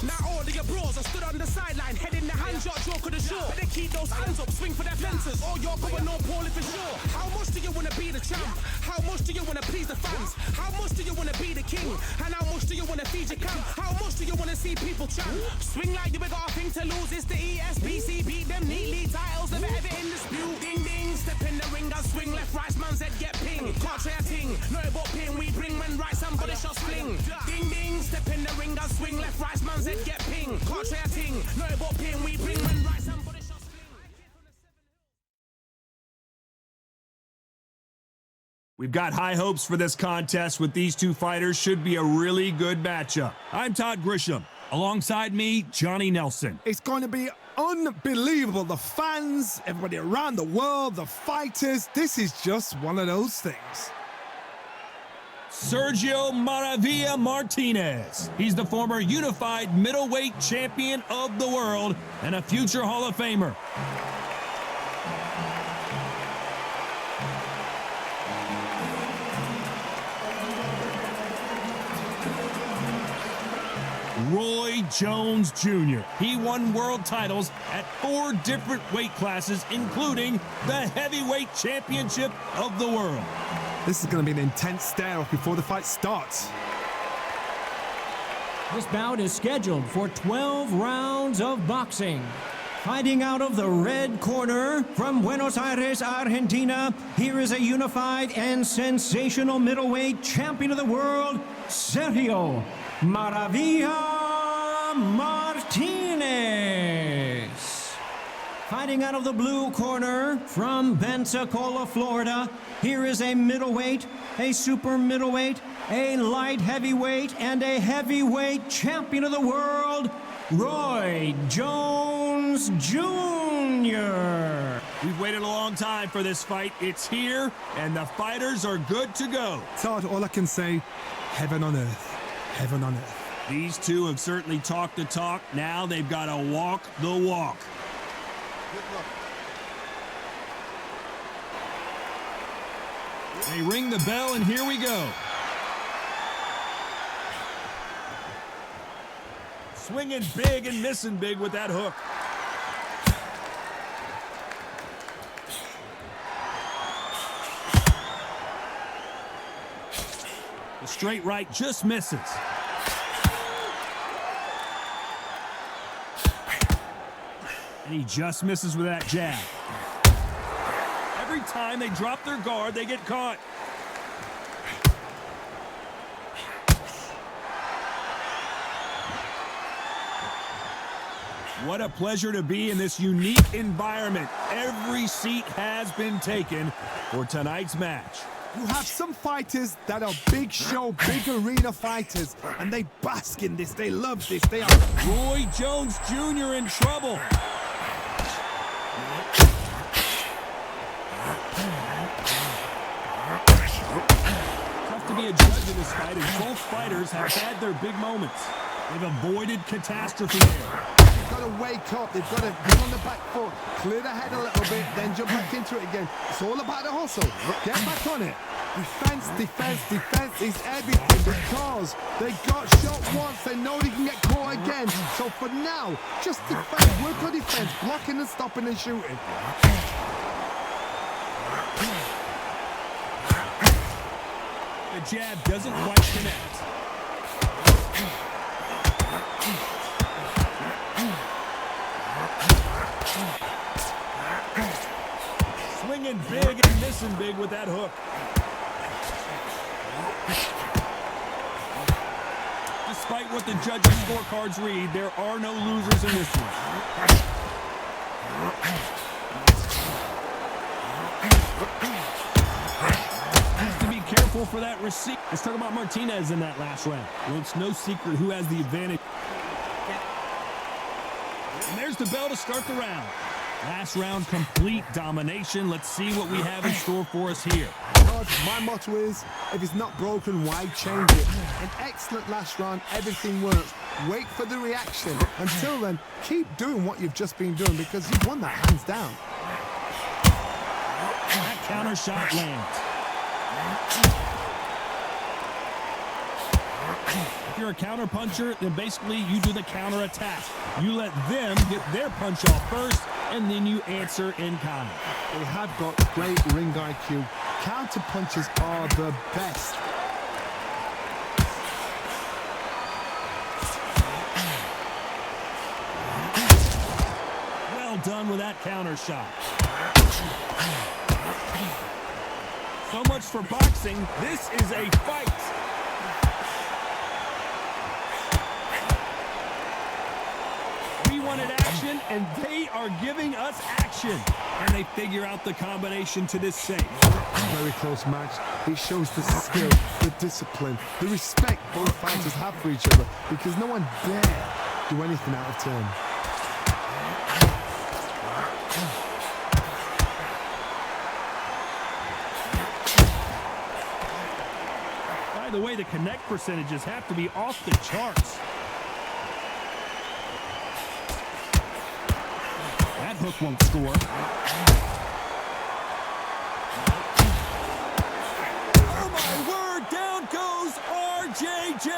Now all of your bros are stood on the sideline, heading the hand shot, chalk of the shore. Better keep those hands up, swing for their fences, or you're going all poorly for sure. How much do you want to be the champ? How much do you want to please the fans? How much do you want to be the king? And how much do you want to feed your camp? How much do you want to see people chant? Swing like you got a thing to lose, it's the ESPC. Beat them neatly, titles never ever in dispute. Ding ding, step in the ring and swing. Left, right, man's head get ping. Can't try a ting, no about ping. We bring when right, somebody shots fling. Ding ding, step in the ring and swing. Left, right, man's head get ping. Can't try a ting, no about ping. We bring when right, somebody shots fling. We've got high hopes for this contest with these two fighters. Should be a really good matchup. I'm Todd Grisham. Alongside me, Johnny Nelson. It's going to be unbelievable. The fans, everybody around the world, the fighters. This is just one of those things. Sergio Martinez. He's the former unified middleweight champion of the world and a future Hall of Famer. Roy Jones Jr. He won world titles at 4 different weight classes, including the heavyweight championship of the world. This is going to be an intense stare-off before the fight starts. This bout is scheduled for 12 rounds of boxing. Fighting out of the red corner from Buenos Aires, Argentina, here is a unified and sensational middleweight champion of the world, Sergio Martinez. Fighting out of the blue corner from Pensacola, Florida, here is a middleweight, a super middleweight, a light heavyweight, and a heavyweight champion of the world, Roy Jones Jr. We've waited a long time for this fight. It's here, and the fighters are good to go. Todd, all I can say, heaven on earth. Heaven on earth. These two have certainly talked the talk. Now they've got to walk the walk. They ring the bell, and here we go. Swinging big and missing big with that hook. The straight right just misses. And he just misses with that jab. Every time they drop their guard, they get caught. What a pleasure to be in this unique environment. Every seat has been taken for tonight's match. You have some fighters that are big show, big arena fighters, and they bask in this. They love this. They are. Roy Jones Jr. in trouble. Tough to be a judge in this fight, and both fighters have had their big moments. They've avoided catastrophe there. They've got to wake up. They've got to get on the back foot, clear the head a little bit, then jump back into it again. It's all about the hustle. Get back on it. Defense, defense, defense is everything because they got shot once. They know they can get caught again. So for now, just defense. Work on defense, blocking and stopping and shooting. The jab doesn't quite connect. Swinging big and missing big with that hook. Despite what the judges' scorecards read, there are no losers in this one. Has to be careful for that receipt. Let's talk about Martinez in that last round. Well, it's no secret who has the advantage. And there's the bell to start the round. Last round, complete domination. Let's see what we have in store for us here. My motto is, if it's not broken, why change it? An excellent last round, everything works. Wait for the reaction. Until then, keep doing what you've just been doing because you've won that hands down. That counter shot lands. If you're a counter puncher, then basically you do the counter attack. You let them get their punch off first, and then you answer in kind. They have got great ring IQ. Counter punches are the best. Well done with that counter shot. So much for boxing. This is a fight. We wanted action, and they are giving us action. And they figure out the combination to this save. Very close match. It shows the skill, the discipline, the respect both fighters have for each other, because no one dare do anything out of turn. By the way, the connect percentages have to be off the charts. That hook won't score. Oh my word, down goes RJJ.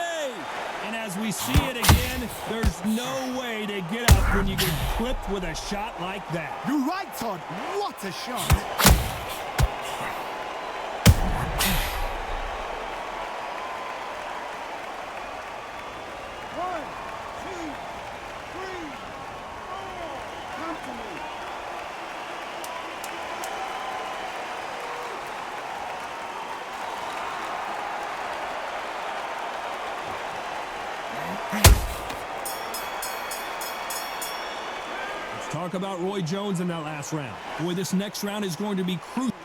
And as we see it again, there's no way to get up when you get clipped with a shot like that. You're right, Todd. What a shot. Talk about Roy Jones in that last round. Boy, this next round is going to be crucial.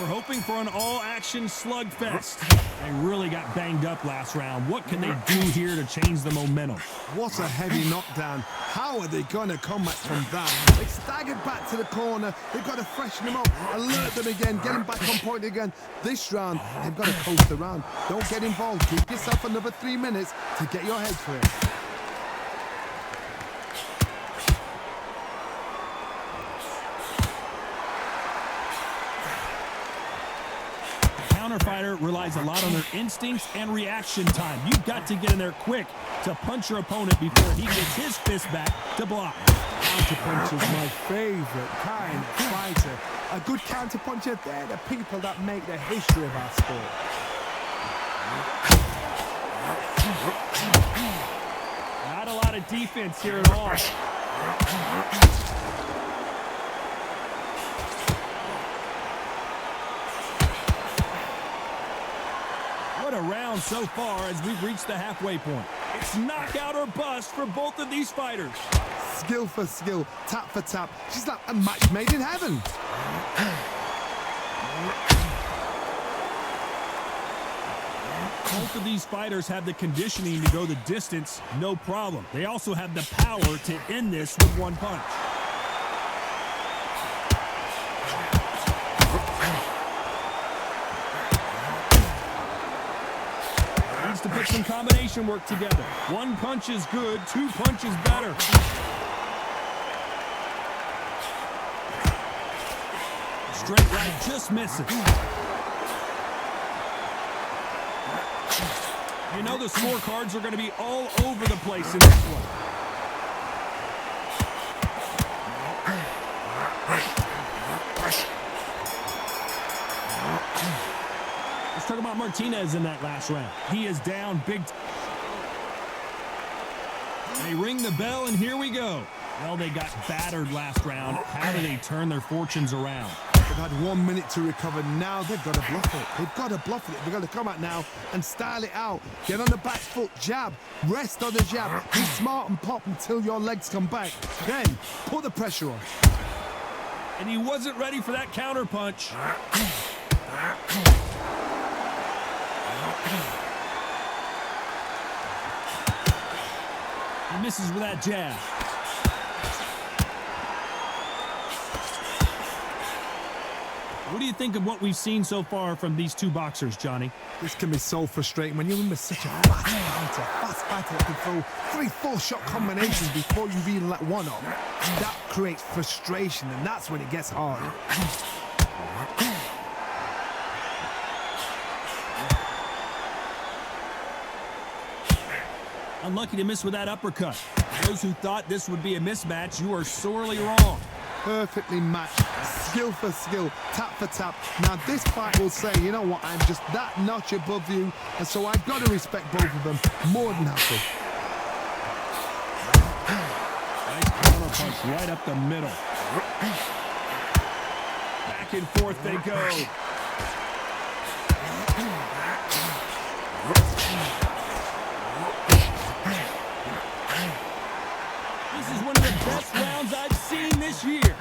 We're hoping for an all-action slugfest. They really got banged up last round. What can they do here to change the momentum? What a heavy knockdown. How are they going to come back from that? They staggered back to the corner. They've got to freshen them up, alert them again, get them back on point again. This round, they've got to coast the round. Don't get involved. Give yourself another 3 minutes to get your head clear. Fighter relies a lot on their instincts and reaction time. You've got to get in there quick to punch your opponent before he gets his fist back to block. Counterpuncher is my favorite kind of fighter. A good counterpuncher, they're the people that make the history of our sport. Not a lot of defense here at all. What a round so far as we've reached the halfway point. It's knockout or bust for both of these fighters. Skill for skill, tap for tap. She's like a match made in heaven. Both of these fighters have the conditioning to go the distance, no problem. They also have the power to end this with one punch. To put some combination work together. One punch is good, two punches better. Straight right just misses. You know the scorecards are going to be all over the place in this one. Let's talk about Martinez in that last round. He is down big time. They ring the bell, and here we go. Well, they got battered last round. How do they turn their fortunes around? They've had 1 minute to recover. Now they've got to bluff it. They've got to bluff it. They've got to come out now and style it out. Get on the back foot, jab, rest on the jab. Be smart and pop until your legs come back. Then put the pressure on. And he wasn't ready for that counter punch. He misses with that jab. What do you think of what we've seen so far from these two boxers, Johnny? This can be so frustrating when you're in with such a fast fighter that can throw 3-4 shot combinations before you even let one off. That creates frustration, and that's when it gets hard. Unlucky to miss with that uppercut. Those who thought this would be a mismatch, you are sorely wrong. Perfectly matched, skill for skill, tap for tap. Now this fight will say, you know what, I'm just that notch above you, and so I've got to respect both of them more than happy. Nice counter punch right up the middle. Back and forth they go. This is one of the best rounds I've seen this year.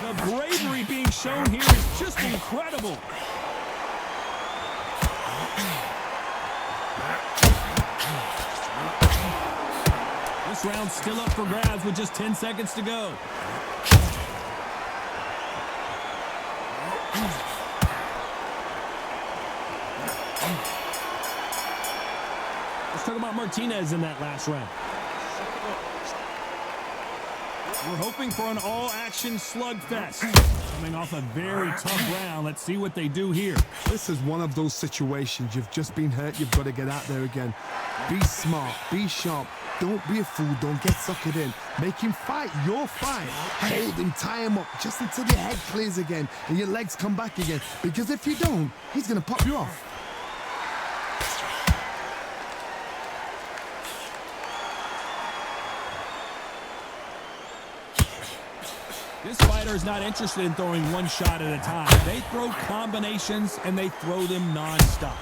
The bravery being shown here is just incredible. This round's still up for grabs with just 10 seconds to go. Let's talk about Martinez in that last round. We're hoping for an all-action slugfest. Coming off a very tough round, let's see what they do here. This is one of those situations. You've just been hurt, you've got to get out there again. Be smart, be sharp. Don't be a fool, don't get suckered in. Make him fight your fight. Hold him, tie him up, just until your head clears again and your legs come back again. Because if you don't, he's going to pop you off. This fighter is not interested in throwing one shot at a time. They throw combinations and they throw them non-stop.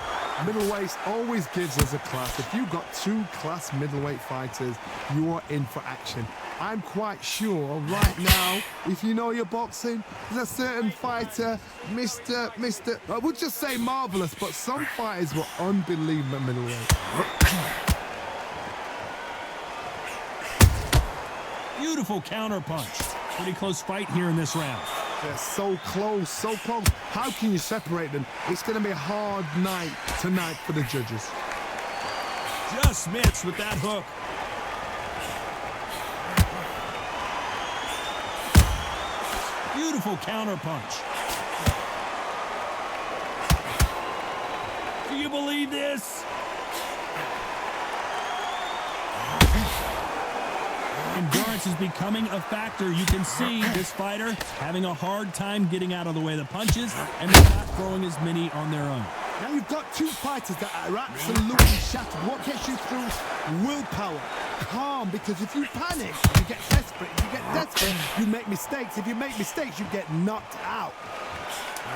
Middleweight always gives us a class. If you've got two class middleweight fighters, you are in for action. I'm quite sure right now, if you know your boxing, there's a certain fighter, Mr. I would just say marvelous, but some fighters were unbelievable middleweight. Beautiful counter punch. Pretty close fight here in this round. They're so close, so close. How can you separate them? It's going to be a hard night tonight for the judges. Just missed with that hook. Beautiful counter punch. Do you believe this? Endurance is becoming a factor. You can see this fighter having a hard time getting out of the way of the punches, and they're not throwing as many on their own. Now you've got two fighters that are absolutely shattered. What gets you through? Willpower. Calm, because if you panic, you get desperate. If you get desperate, you make mistakes. If you make mistakes, you get knocked out.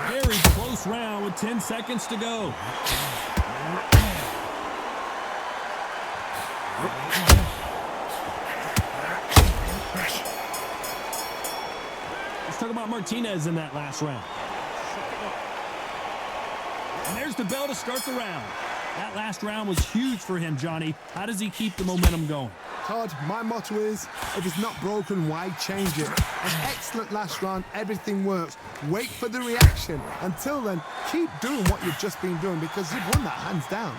Very close round with 10 seconds to go. Let's talk about Martinez in that last round. And there's the bell to start the round. That last round was huge for him, Johnny. How does he keep the momentum going? Todd, my motto is, if it's not broken, why change it? An excellent last round, everything works. Wait for the reaction. Until then, keep doing what you've just been doing because you've won that hands down.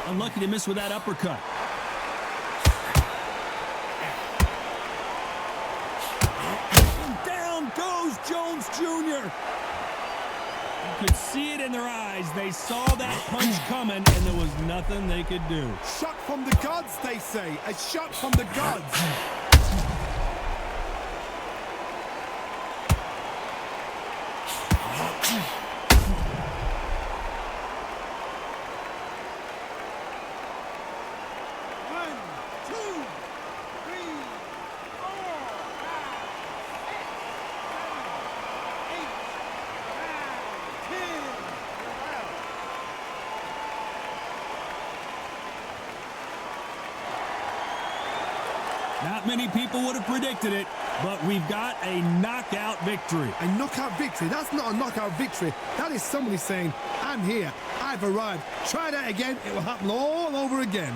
Unlucky to miss with that uppercut. And down goes Jones Jr. You could see it in their eyes. They saw that punch coming, and there was nothing they could do. Shot from the gods, they say. A shot from the gods. Not many people would have predicted it, but we've got a knockout victory. A knockout victory? That's not a knockout victory. That is somebody saying, I'm here, I've arrived. Try that again, it will happen all over again.